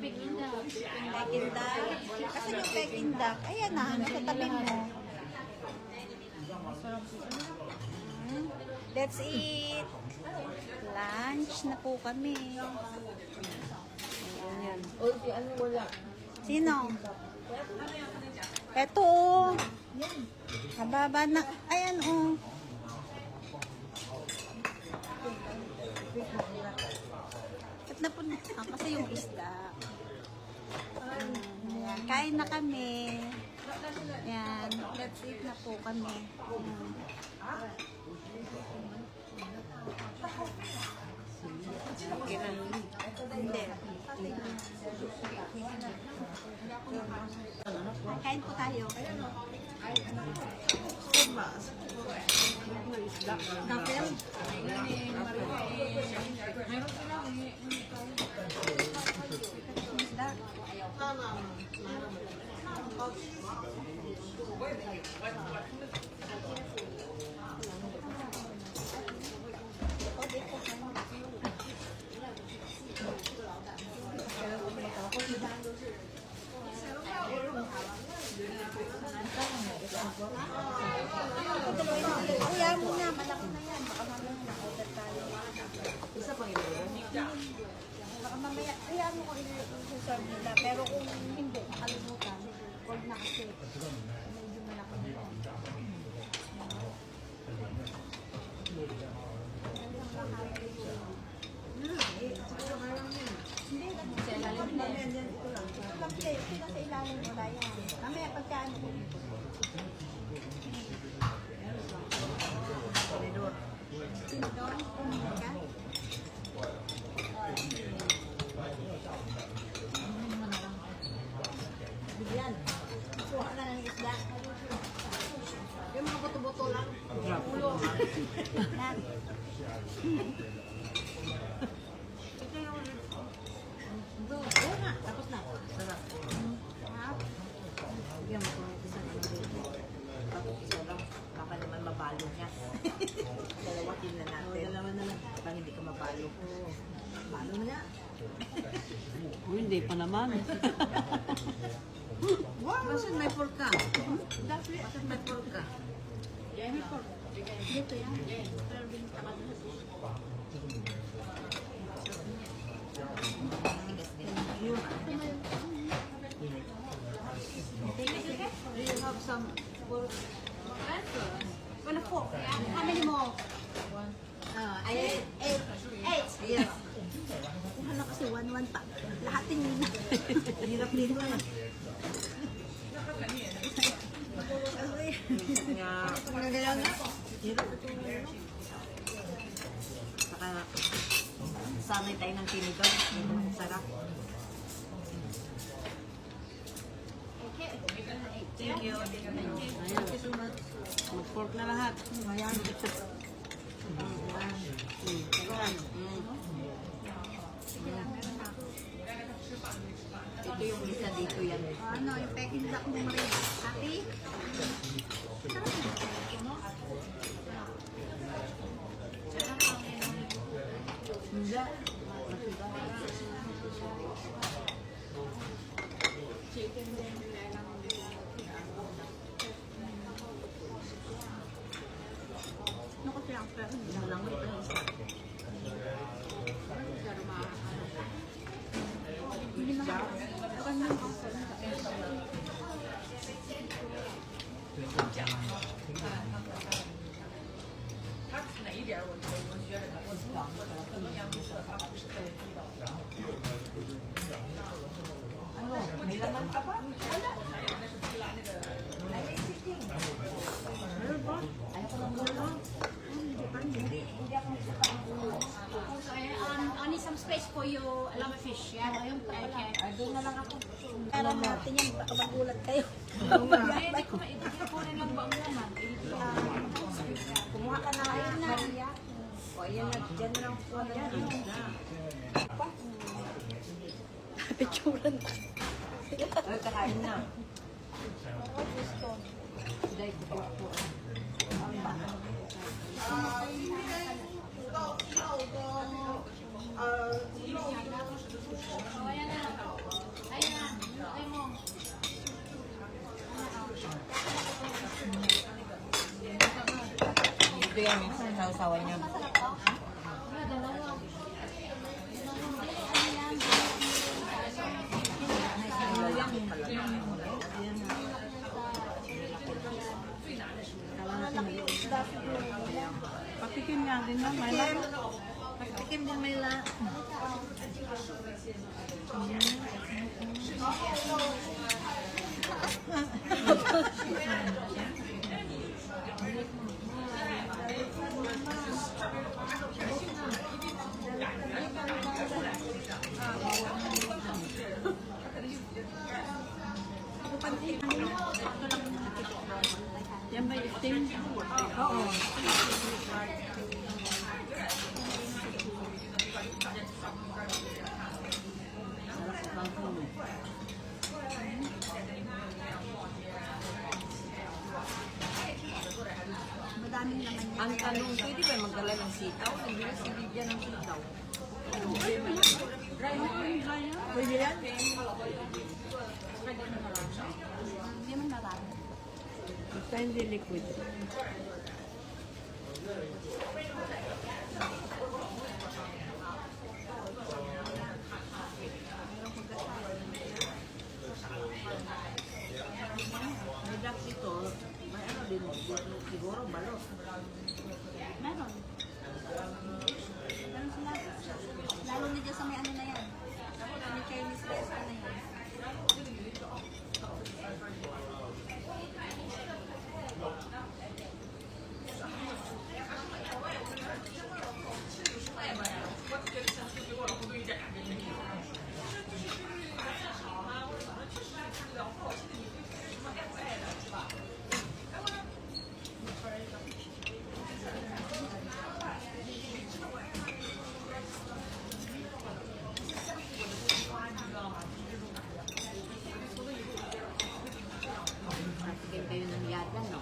Peking duck. Peking duck. Kasi yung Peking duck, ayan na, nasa tabi mo. Let's eat. Lunch na po kami. Ayan. Ano wala? Sino? Eto oh. Hababa na. Ayan oh. Ba't na po na? Kasi yung isda. Ayan. Kain na kami. Ayan. Let's eat na po kami. Hindi. Kain po tayo. Dapel? Isda. Kaya mo na, malaki na yan. Baka mamaya na-order tayo. Isa pang ilagay. Baka mamaya, kaya mo ko i-serve nila. Pero kung hindi, makalimutan. Huwag na kasi. Medyo malaki na yan. Hindi, sa ilalim na yan. Ito lang. Ito lang sa ilalim. Wala yan. Mamaya pagkaan ko. Tinidor? Ka? Bigyan. Suha na ng isda. Yung mga buto-buto lang. Ulo. Yan. Ito yung... Oo nga. Tapos na. Sarap. Bigyan mo kung isang ano dito. Tapos isa lang. Baka naman mabalo niya. Dalawa din na natin. Dalawa na lang. Baka hindi ka mabalo. Balo na niya. Hindi pa naman. Basan may pork ka? Basan may pork ka? May pork. Dito yan. Pero binitakan na. Tigas din. Do you have some pork? Wala po. How many more? Eight. Yes. Kuha na kasi 1-1 pa. Lahatin nyo na. Hirap dito na. Nga. Magagalang na. Hirap ito. Saka sanay tayo ng tinigaw. Sarap. Thank you. Thank you so much. Mag-pork na lahat. Ayan. Ito yung isa dito yan. Ano, yung Peking duck mo rin. Happy? Hindi. Ano ko siya ang pero hindi Hindi mo lang ito yung isa. Hindi naman. Huwag naman ako sa Ano? May laman ka pa? Wala. Ay, may sitting. Meron ba? Ayaw ko lang gulo. Hindi ako magsasabi. Only some space for your llama fish, yeah? Okay. Ay, doon na lang ako. Kaya natin yan, baka magulat kayo. Hindi ko rin lang ba ang laman? Kumuha ka na ngayon na. O, ayan na. Diyan na lang po. Picturean ko. Ay, kakain na. Dahil ko po. So, ayan na. asawa niya. Masarap to? Wala, dalawa. Patikim nga din na, may lang. Pagtikim din may la. Yan ba yung steam? Oo. Madaming naman yan. Ang tanong, pwede ba magdala ng sitaw? Hindi na si Lydia ng sitaw. Pwede yan? Hindi man marami. Basta hindi liquid. May duck ito. May ano din, siguro balot. Meron. Meron sila. Lalo na dyan sa may ano na yan. May Chinese restaurant na yan. Natikim kayo ng yada, no?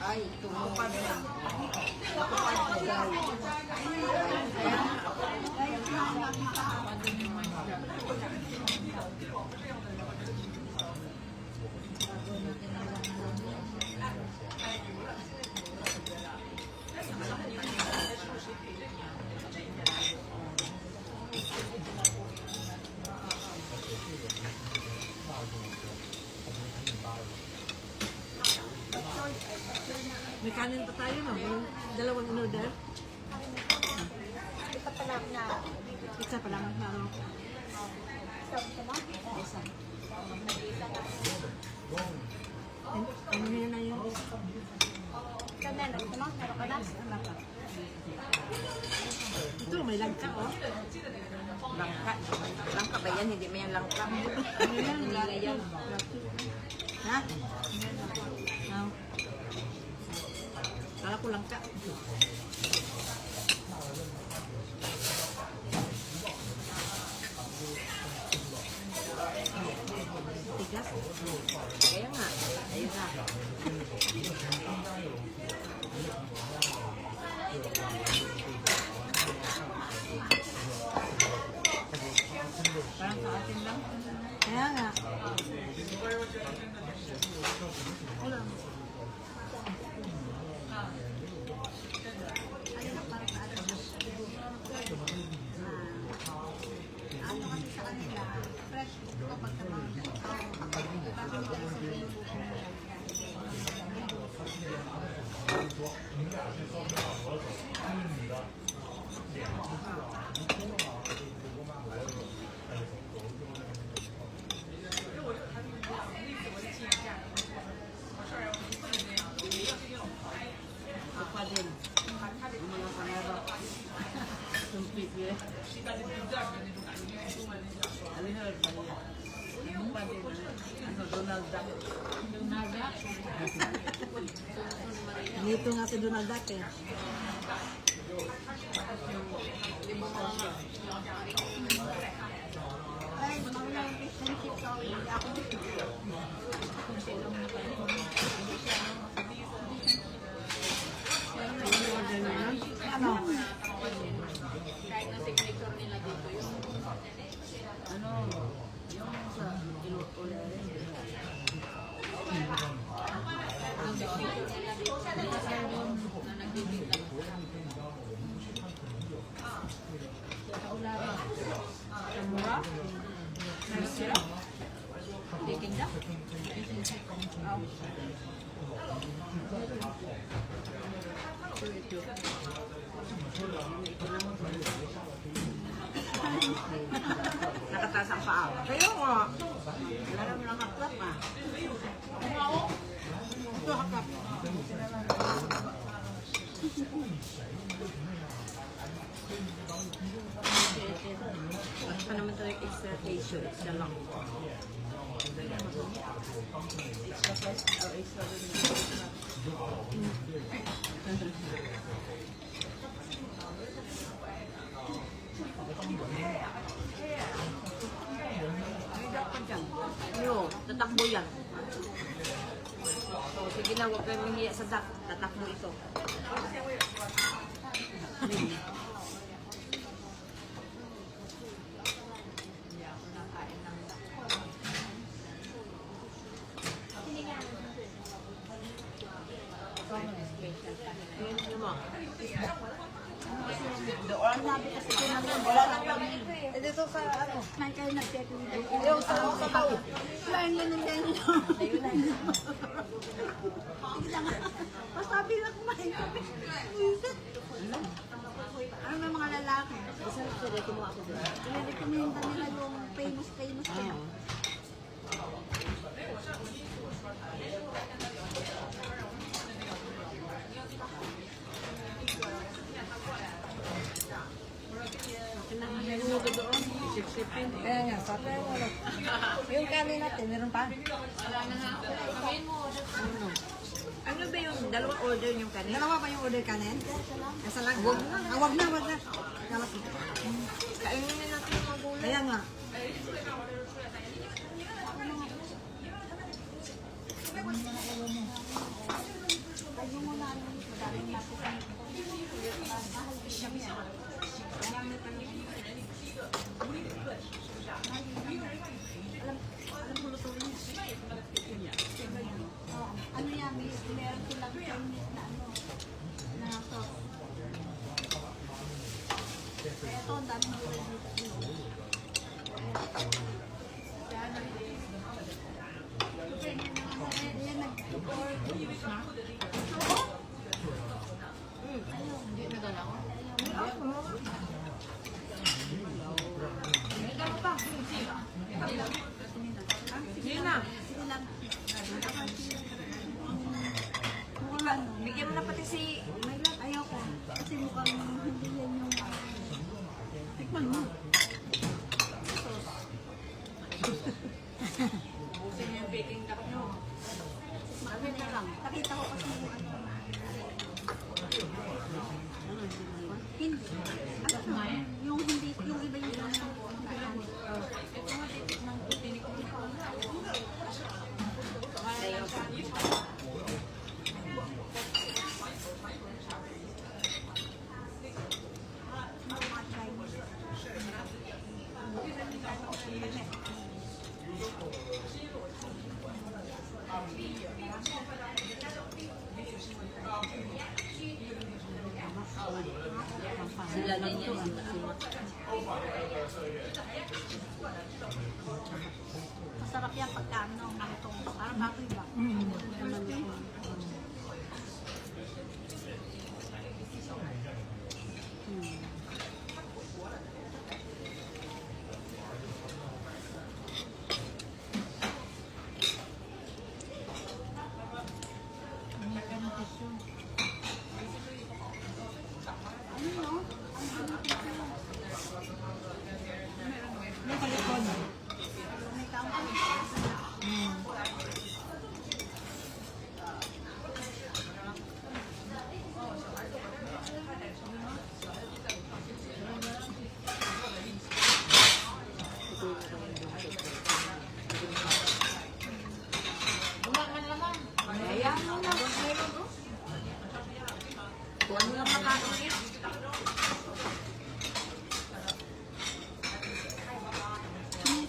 Ay, tumupad na. May kanin pa tayo, no? Yung dalawang in-order. Ito pala na. Isa pa lang. Ano? Ito lang? Isa. Ano yun na yun? Ito meron. Ito lang? Meron ka na? Ito, may langka, oh. Langka. Langka ba yan? Hindi mo yan langka. Ano yan? Hindi yan. Ha? Oh. Kala ko langka. Tigas. Kaya nga. Ayun na. Parang sa atin lang. Kaya nga. Wala. Ano kasi sa kanila, fresh kapag Apa din. Ang mga pangarap. Sumpit yun. Alihard ba niya? Ano pa din? Ano, Donald Duck. Donald Duck. Dito nga si Donald Duck eh. Dahil mawala yung fish and chips, so hindi ako dito. Ano? Kahit na signature nila dito yung ano, yung sa Iloilo. Ang signature nila dito sa na nagtitinda. Mura? Nice sila? Titinda? Nakataas ang paa. Kaya nga. Alam mo lang haklap ah. Ito haklap. Ano pa naman ito yung extra ratio? Extra lang. Ano, tatakbo yan. So, sige na, huwag kayo mangiya sa dak. Tatakbo ito. Doon sabi kasi ko naman, wala nang kami. Dito sa ano, may kayo nagtitindi. Yung sa sabaw. Lain yan ang ganyan. Ayun na. Masabi lang kumain kami. Wisit. Ano may mga lalaki? Isang sila mo ako doon. Pinirekomenda nila yung famous kaya. Kaya nga, sabi mo. Yung kanin natin, meron pa? Ano ba yung dalawang order yung kanin? Dalawa pa yung order kanin? Isa lang. Wag na. Wag na, wag na. Kainin natin yung magulang. Kaya nga. Ano yan, meron silang Chinese na ano, na sauce. Ito, ang daming gulay dito. Yan, nag-order. Hindi na doon ako. Hindi na. Sige lang. Bigyan mo na pati si... May lang, ayoko. Kasi mukhang hindi yan yung... Tikman mo. Busin yung baking duck nyo. Makita lang. Nakita ko kasi yung ano. Hindi. Ano? Yung hindi, yung iba yung ano. Sila lang yan. Masarap yan pagka ano, malutong. Parang baboy ba? Malutong. May kaunti.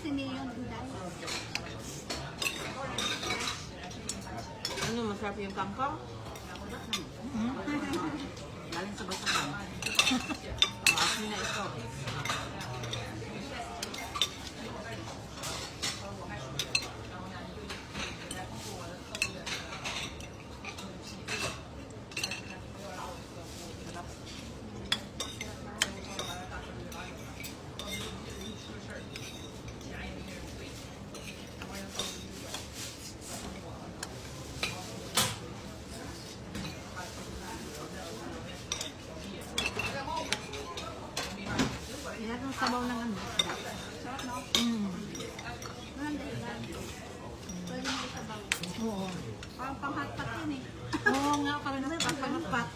Siniyon, Inday. Ano, masarap yung kangkong? Galing sa basakan. Asin na ito. Yan ang sabaw ng ano. Sarap, no? Walang dahilan. Pwede mo isabaw. Oo. Parang pang-hotpot yun eh. Oo nga, parang napapanapat.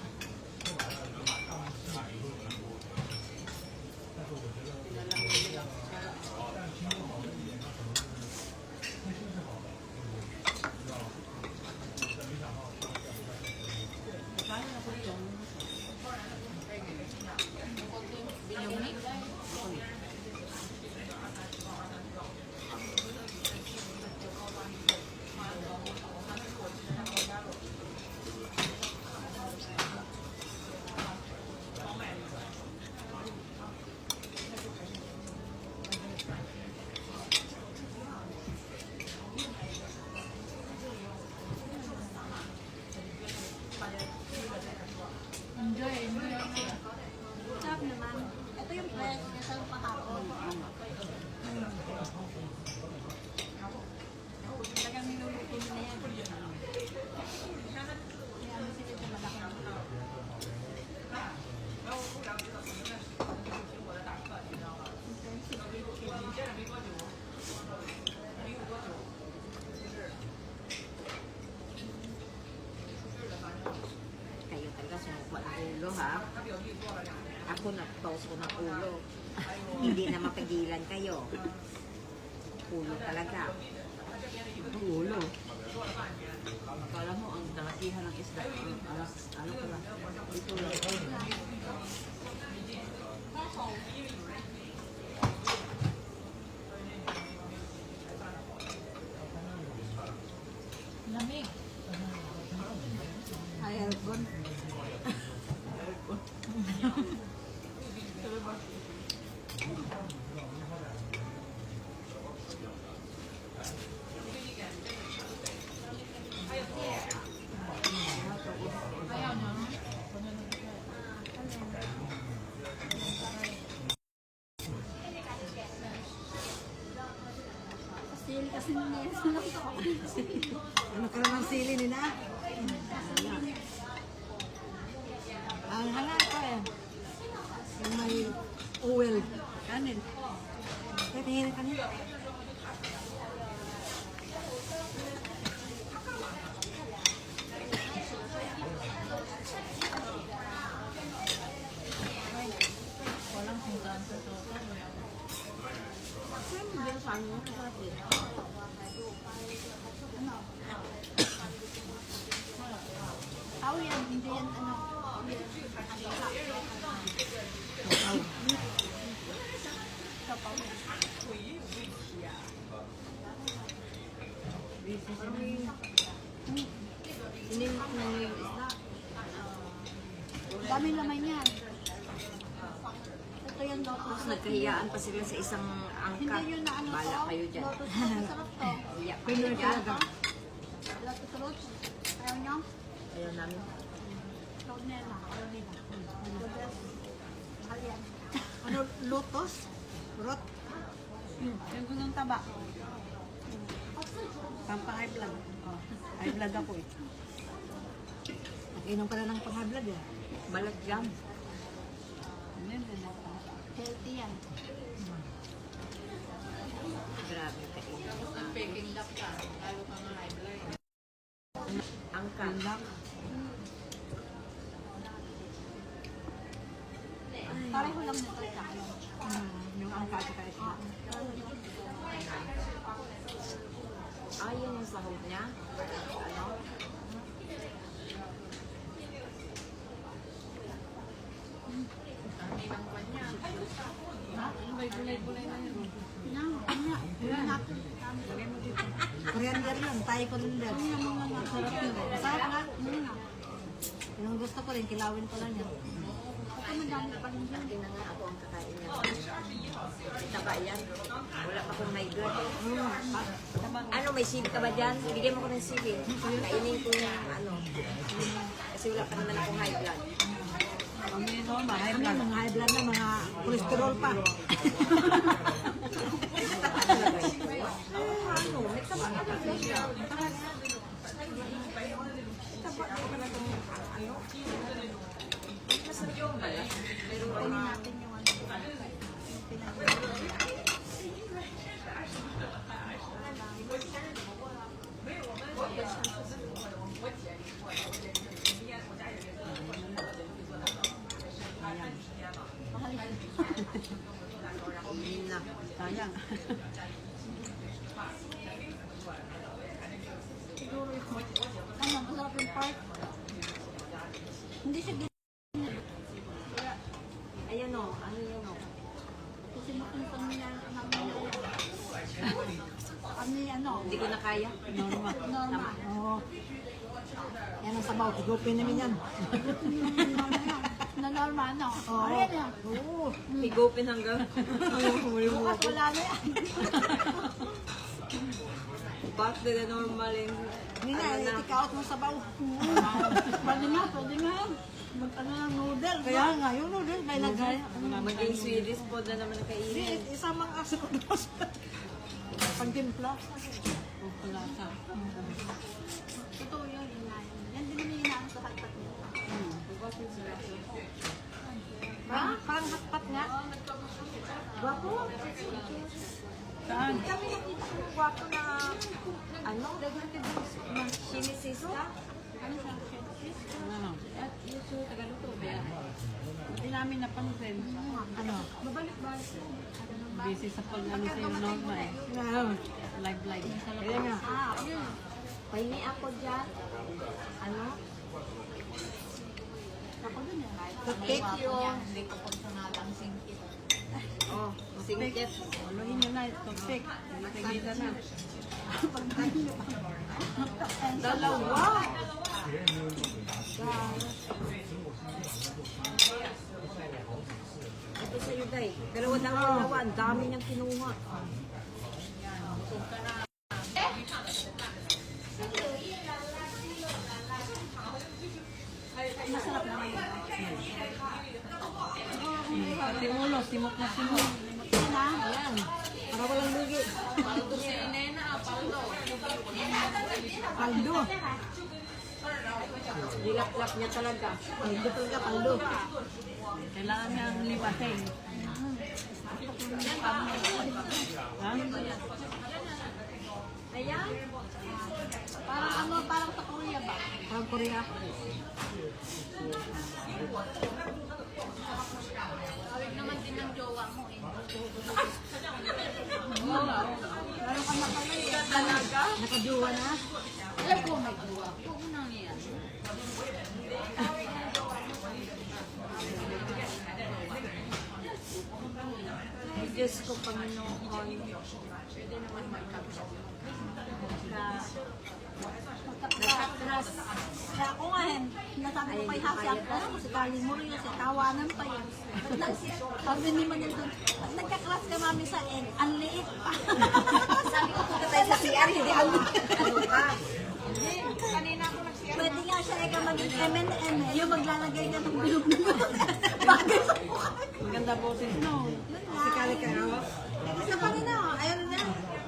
Sarap naman. Ito yung fresh. Ito yung pahapon. Talagang niluluto mo na yan. Kaya ano sila ito malaki. Kayo talaga sumukwa ng ulo, ha? Ako nag-toast ko ng ulo. Hindi na mapigilan kayo. Ulo talaga. Ulo. Akala mo ang dalakihan ng isda. Ano pala? Ito lang. Lamig. Ay, aircon. Ayaw na. Kasi nilis lang ito. Ano ka naman sili nila? Ang hala ko eh. Yung may oil. Kanin. Kaya tingin ka nila. Walang puntaan sa toto. Saan mo din sa ano? Masarap din. Tao yan, hindi yan ano. Sapaw. Inimok na yung isda. Dami laman yan. Ito yung lotus. Tapos nagkahiyaan pa sila sa isang angkat. Hindi yun na ano Bala to. kayo dyan. Lotus roots. Masarap to. Iya pa kayo dyan. Lotus roots. Ayaw nyo? Ayaw namin. Cagnella. Ayaw nila. Lotus. Mahal yan. Ano? Lotus? Rot? Yung gunong taba. Pampa-high blood. High blood ako eh. Nag-inom ka na ng pang-high blood eh. Balag jam. Healthy yan. Grabe ka Ang peking duck ka. Lalo ka nga high blood. Angkat. Pareho lang nito ito. Yung angkat ka ito. Ah, yun yung sahog niya? Ano? Coriander yun, Thai coriander. Sarap yun. Masarap nga. Yung gusto ko rin, kilawin ko lang yan. Ako madami pa rin dyan. Hindi na nga ako ang kakain niya. Taba yan. Wala pa akong high blood. Ano, may sili ka ba dyan? Bigyan mo ko ng sili. Kainin ko yung ano. Kasi wala pa naman akong high blood. Kami normal, high Ano, blood. mga high blood na, mga cholesterol pa. Ano, may taba ka ba siya? Kunin natin yung ano. Hindi na. Sayang. Siguro ito. Ano, masarap yung part. Hindi siya Ayan o, ano yun o? kasi makuntang niya namin. Ano, Hindi ko na kaya. Normal. normal. Oo. Yan ang sabaw, higupin namin yan. Na normal, no? Oo. Ayan yan. Oo. Higupin hanggang Bukas wala na yan. back to the normal yung Hindi na, i-take out mo sabaw. Pwede nga. Mag-ano ng noodle. Kaya nga, yung noodle, may lagay. maging Swedish food na naman ang Hindi, kainin. isamang aso ko doon. Pagtimpla. O palasa. Totoo yun, inayin. Yan din naman inaano sa hatpat niya. Ha? Parang hatpat nga. Gwapo. Saan? Kami nakita ko gwapo na ano? Na sinisiso? Ano? At yung sa Tagaluto, kaya hindi namin napansin. Ano? Mabalik-balik. Busy sa pag-ano sa'yo normal eh. Live. Kaya nga. Ah, yun. Pahingi ako dyan. Ano? Ako dun yan. Cake yun. Hindi ko personalang singkit. Oh, singkit. Uluhin nyo na, toothpick. Nagkagita na. Dalawa. Ito sa'yo, Day. Dalawa. Ang dami niyang kinuha. Masarap naman yun. Pati ulo, simok na simok. Yan ha. Ayan. Para walang lugi. Paldo. Nilap-lap niya talaga. Paldo talaga, paldo. Kailangan niyang lipasin. Ha? Ayan. Parang ano, parang sa Korea ba? Parang Korea. Awig naman din ng jowa mo eh. Meron ka na pala eh. Nakajuwa na. Alam ko may jowa. Huwag mo nang yan. Ay, Diyos ko, Panginoon. Magkatras. Kaya ako nga eh, nasabi ko kay Hasi, kasi kaling mo rin kasi tawanan pa yan. Sabi ni Manil doon, pag nagkaklas ka mami sa egg, ang liit pa. Sabi ko, punta tayo sa CR, hindi ang ano ka. Pwede nga siya eka maging M&M eh, yung maglalagay ka ng bilog na bagay sa mukha. Maganda boses, no? Si Kali ka raw. Isa pa rin na, ayun na.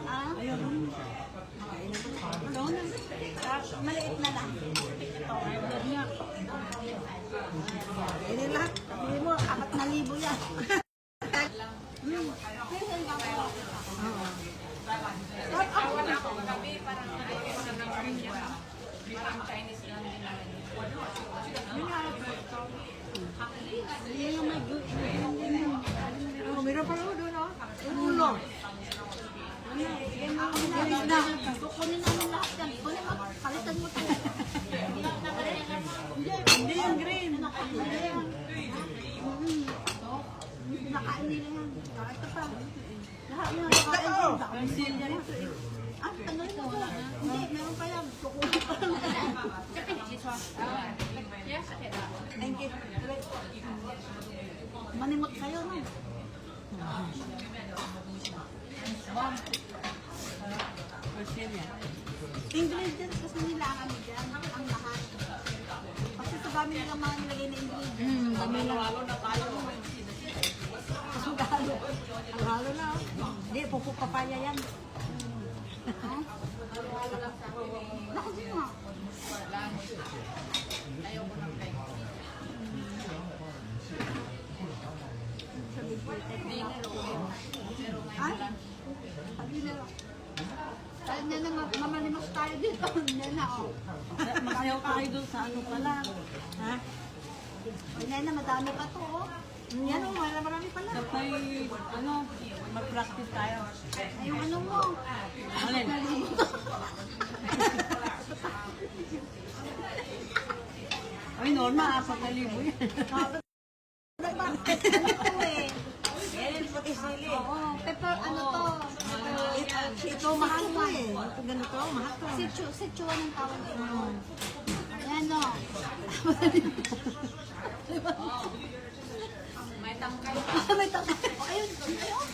Ah? Ayun. Ikaw na. Maliit na lang. Ini lahat. Hindi mo, 4,000 yan. Meron pa rin doon, oh. Ulo. Kukunin namin lahat yan. Kunin mo, palitan mo tayo. Hindi yung green. Hindi yan. Manimot kayo, no? Australia. Ingredients kasi nila kami dyan, ang lahat. Kasi sa dami nila mga nilagay na ingredients. Kami lalo na tayo. Mas magalo. Ang halo na, oh. Hindi, pupo papaya yan. Naku, din nga. Ay, sabi nila. Ay, nena, mamalimos tayo dito. Nena, oh. Masayaw tayo doon sa ano pala. Ha? Ay, nena, madami pa to, oh. Yan, oh, marami pala. Kapag ano, mag-practice tayo. Ay, yung ano mo. Alin? Ay, Norma, 4,000 yan. Ano to, eh? Yan yung puti sili. Oo, pepper, ano to? Ito mahal to eh. Ito ganito, mahal to. Sichuan ang tawag ito. Ayan, no. May tangkay. May takay. Ayun, ayun.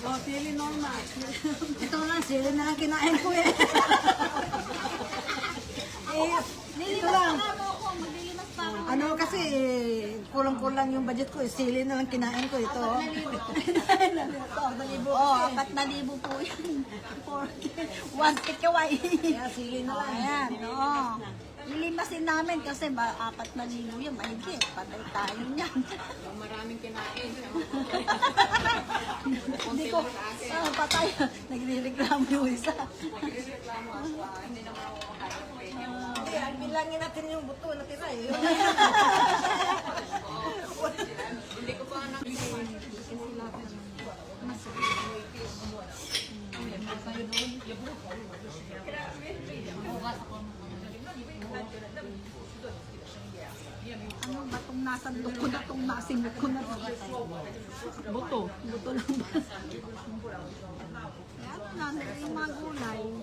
Oh, sili Norma. Ito na, sili na lang kinain ko eh. Nilimas pa nga mo ako, maglilimas pa ako. Ano kasi, kulang-kulang yung budget ko. Sili na lang kinain ko ito. 4,000. Oo, 4,000 po yan. 1 tikaway. Kaya sili na lang. Ayan, oo. Nilimasin namin kasi 4,000 yan, mahigit. Patay tayo niyan. Maraming kinain. Hindi ko, patay. Nagre-reklamo yung isa. Hindi naman ako makakaya. Hindi, bilangin natin yung buto na tira eh. Hindi ko pa anak. Ano ba itong nasandok ko na itong nasimot ko na ito? Buto. Buto lang ba? Ano na, yung mga gulay.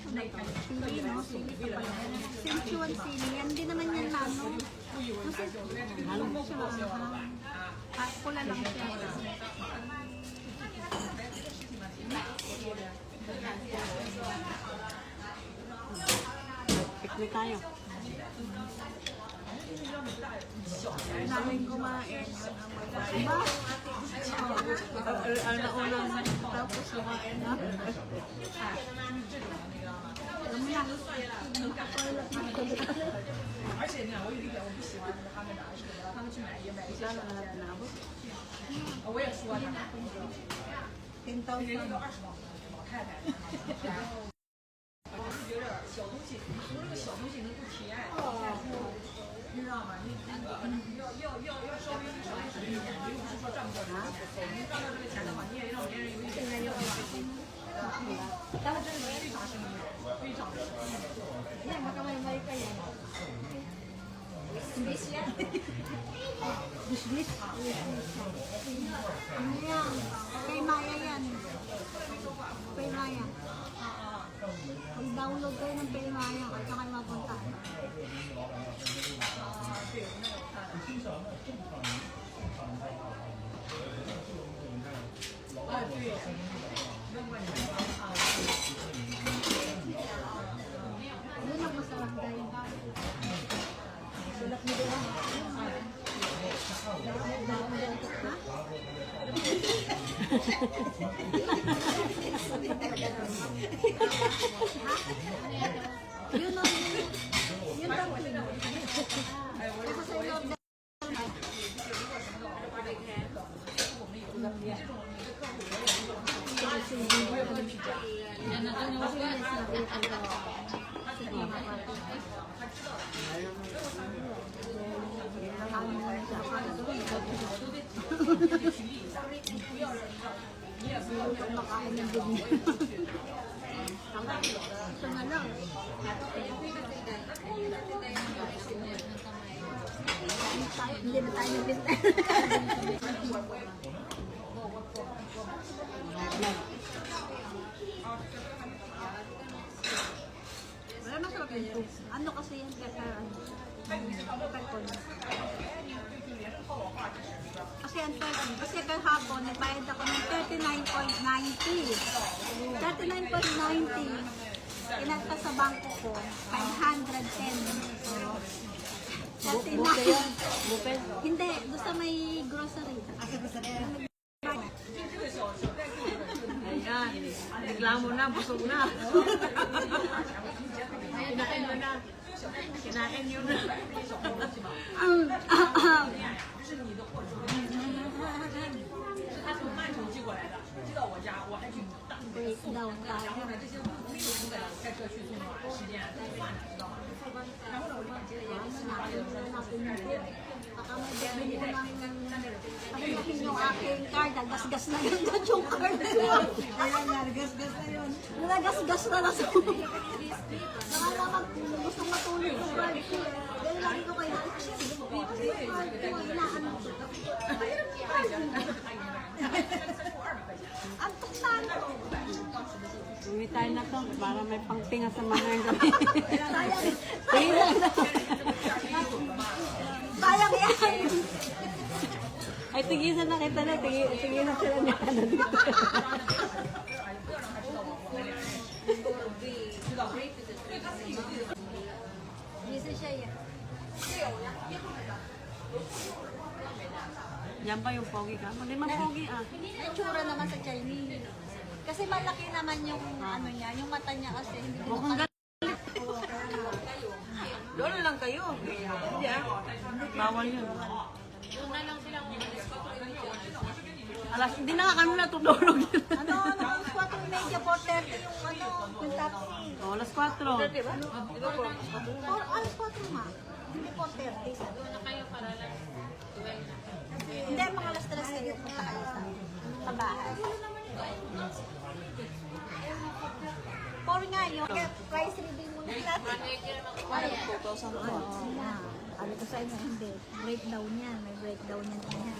Ano ito? Sili, no? Sili pa pala. Sichuan sili. Yan din naman yan na, no? Kasi, halong mo siya. Pula lang siya. Piknik tayo. Namin kumain. Diba? Una-unang tapos kumain na. Alam mo yan. Isa na lahat na abot. Yan, makamay-may ka yan. Bis yan. Bis. Ano yan? Kay Maya yan. Kay Maya. Mag-download kayo ng Kay Maya. Kaya kayo mapunta. Yun ang masarap dahil. Sulat mo doon. Yun ang yun ang kasi sa loob makain ng dumi. Ito na lang. Hindi na tayo nagbintay. Wala masarap yun. Ano kasi yan kaya Pagkakon. Kasi ang kasi kahapon, nagbayad ako ng 39.90. 39.90. Inalta sa bangko ko, 510. Buke yun. Buke. Hindi, doon sa may grocery. Ayan. Reklamo na, busog na. Kinain mo na. Kinain yun na. Breakdown tayo. Pagdating yung aking card, nagasgas na yun doon yung card ko. Ayan, naragas-gas na yun. Nagasgas na lang sa gusto matulog sa card ko. Dahil lagi ko kayo, inaano ko. Ang tuksan ko. Uwi tayo na to para may pangtinga sa mga yung gabi. Sayang yan. Ay, tigisan na kita na. Tigisan sila niya na dito. Busy siya yan. Yan pa yung pogi ka. Hindi man pogi ah. Ang tsura naman sa Chinese. Kasi malaki naman yung ano niya, yung mata niya kasi hindi ko Mukhang galit. Doon lang kayo. Hindi ah. Bawal yun. Alas, hindi na nga kami natutulog yun. ano, 4:30, 4:30 yung ano, yung taxi. Oh, alas 4. Alas 4 ma. Hindi 4:30. Hindi, mga alas 3 kayo punta kayo sa bahay. 4 nga yun. Price reveal muna natin. 2,000 po. Ano ko sa inyo, hindi. Breakdown yan. May breakdown yan niya.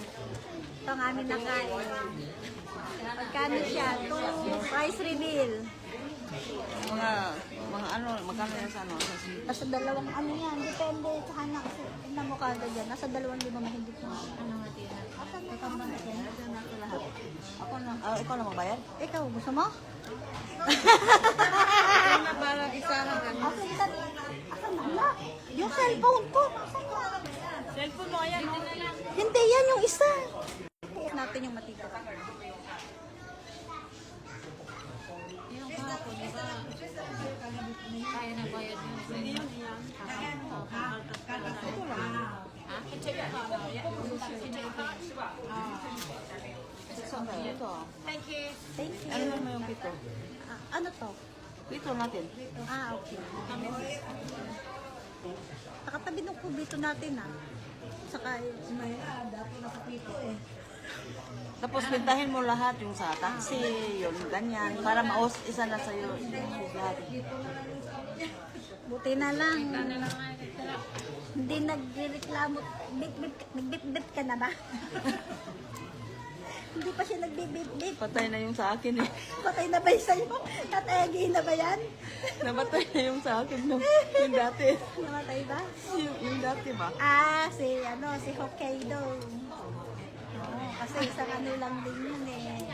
Ito ang aming nakain. Magkano siya? Ito, price reveal. Mga ano, magkano yan sa ano? Sa Nasa dalawang ano yan. Depende sa hanak. Kasi tignan mo kagad yan. Nasa 2,500 mahigit na. Ano nga tira? Asan na ka ba yan? Ako na, ikaw na magbayad? Ikaw, gusto mo? Para isa lang yan. Asan na? Asan na? Yung cellphone ko. Cellphone mo yan, no? Hindi, yan yung isa. Natin yung matitira. Ito. Thank you. Thank you. Ano mo yung pito? Ano to? Pito natin. Okay. Nakatabi ng kubito natin Saka May dapat nakapito eh. Tapos pintahin mo lahat yung sa taxi, yung ganyan, para maos isa na sa'yo lahat. buti na lang. Hindi nagreklamo. Nagbitbit ka na ba? Hindi pa siya nagbibit-bit. Patay na yung sa akin eh. Patay na ba yung sa'yo? Tatayagin na ba yan? Namatay na yung sa akin no. Yung dati. Namatay ba? Yung dati ba? Si Hokkaido. Oo, kasi isang ano lang din yun eh.